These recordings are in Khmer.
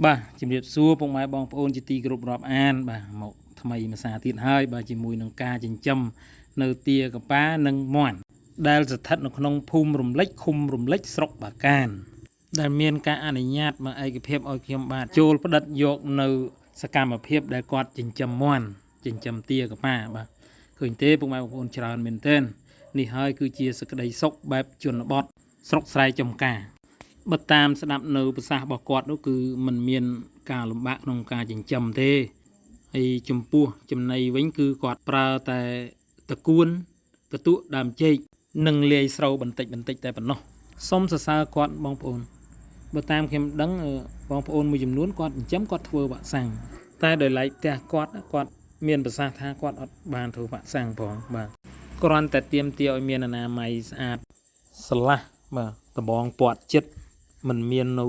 បាទជំរាបសួរពុកម៉ែបងប្អូនជាទីគោរពរាប់អានបាទមកថ្មីមួយសារទៀតហើយបាទជាមួយនឹងការចិញ្ចឹមនៅទាកប៉ានិងមាន់ដែលស្ថិតនៅក្នុងភូមិរំលេចឃុំរំលេចស្រុកបាកានដែលមានការអនុញ្ញាតមកឯកភាពឲ្យខ្ញុំបាទចូលផ្ដិតយកនៅសកម្មភាពដែលគាត់ចិញ្ចឹមមាន់ចិញ្ចឹមទាកប៉ាបាទឃើញទេពុកម៉ែបងប្អូនច្រើនមែនទែននេះហើយគឺជាសក្តីសុខបែបជនបទស្រុកស្រែចំការបើតាមស្ដាប់នៅប្រសាសន៍របស់គាត់នោះគឺมันមានការលំបាកក្នុងការចិញ្ចឹមទេហើយចំពោះចំណីវិញគឺគាត់ប្រើតែតកួនកតុដើមចេកនិងលាយស្រូវបន្តិចតែប៉ុណ្ណោះសូមសរសើរគាត់បងប្អូនបើតាមខ្ញុំដឹងបងប្អូនមួយចំនួនគាត់ចិញ្ចឹមគាត់ធ្វើវ៉ាក់សាំងតែដោយឡែកផ្ទះគាត់មានប្រសាសន៍ថាគាត់អត់បានធ្វើវ៉ាក់សាំងផងបាទគ្រាន់តែទាមទារឲ្យមានអនាម័យស្អាតស្រឡះបាទដំបងពាត់ចិត្តมันមាននៅ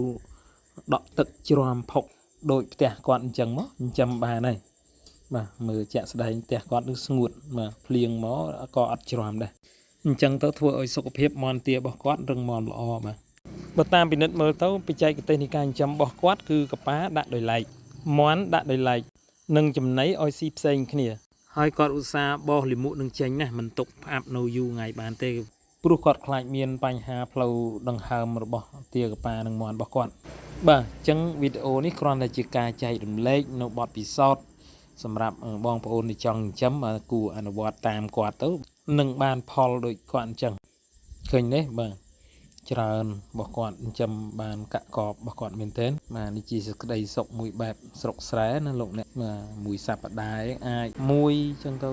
ដក់ទឹកជ្រាំផុកដូចផ្ទះគាត់អញ្ចឹងមកចិញ្ចឹមបានហើយបាទមើលជាក់ស្ដែងផ្ទះគាត់នឹងស្ងួតបាទភ្លៀងមកក៏អត់ជ្រាំដែរអញ្ចឹងទៅធ្វើឲ្យសុខភាពមាន់ទារបស់គាត់រឹងមាំល្អបាទបើតាមពិនិត្យមើលទៅបច្ចេកទេសនៃការចិញ្ចឹមរបស់គាត់គឺកប៉ាដាក់ដោយឡែកមាន់ដាក់ដោយឡែកនិងចំណីឲ្យស៊ីផ្សេងគ្នាហើយគាត់ឧស្សាហ៍បោះលិមុខនឹងចេញណាមិនទុកផ្អាប់នៅយូរថ្ងៃបានទេព្រោះគាត់ខ្លាចមានបញ្ហាផ្លូវដង្ហើមរបស់ទាកប៉ានិងមាន់របស់គាត់បាទអញ្ចឹងវីដេអូនេះគ្រាន់តែជាការចែករំលែកនៅបទពិសោធន៍សម្រាប់បងប្អូនដែលចង់ចិញ្ចឹមគួរអនុវត្តតាមគាត់ទៅនឹងបានផលដូចគាត់អញ្ចឹងឃើញទេបាទច្រើនរបស់គាត់ចិញ្ចឹមបានកាក់កបរបស់គាត់មែនទែនបាទនេះជាសេចក្តីសុខមួយបែបស្រុកស្រែណាលោកអ្នកបាទមួយសប្តាហ៍អាចមួយអញ្ចឹងទៅ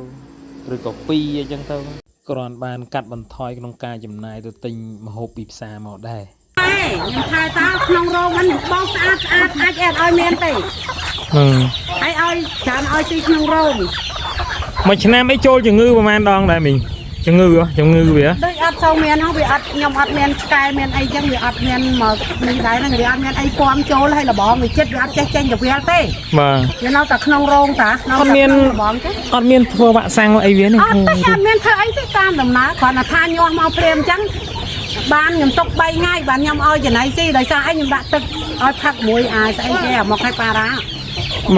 ឬក៏ពីរអញ្ចឹងទៅគ្រាន់បានកាត់បន្ថយក្នុងការចំណាយទៅទិញម្ហូបពីផ្សារមកដែរខ្ញុំថែតាក្នុងរោងហ្នឹងបងស្អាតអាចអត់ឲ្យមានទេហើយឲ្យច្រើនឲ្យទីក្នុងរោងមួយឆ្នាំអីចូលជំងឺប្រហែលដងដែរមីងជំងឺវាដូចអត់ចូលមានហ្នឹងវាអត់ខ្ញុំអត់មានឆ្កែមានអីចឹងវាអត់មានមកនេះដែរហ្នឹងវាអត់មានអីពំចូលហើយលបងវាចិត្តវាអត់ចេះចេញទៅវាលទេបាទវានៅតែក្នុងរោងតាអត់មានលបងទេអត់មានធ្វើវ៉ាក់សាំងអីវានេះអត់មានធ្វើអីទេតាមដំណើរគ្រាន់តែថាញាស់មកព្រាមចឹងបានខ្ញុំទុក3ថ្ងៃបានខ្ញុំឲ្យចំណៃស៊ីដោយសារអីខ្ញុំដាក់ទឹកឲ្យផឹកមួយអាស្អីគេអាមកឲ្យប៉ារ៉ា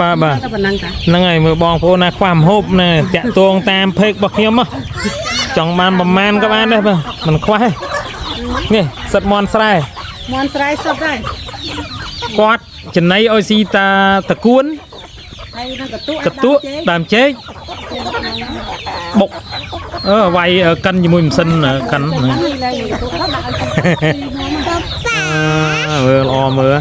បាទតែប៉ុណ្ណឹងតាហ្នឹងហើយមើលបងប្អូនណាខ្វះម្ហូបណាតាក់ទងតាមเพจរបស់ខ្ញុំចង់បានប្រមាណក៏បានដែរបាទមិនខ្វះទេនេះសិតមន់ស្រែសុទ្ធហើយគាត់ចំណៃឲ្យស៊ីតាតកួនហើយនឹងកតុដើមចេកបុកវាយកិនជាមួយម៉ាស៊ីនកិនមើលល្អមើល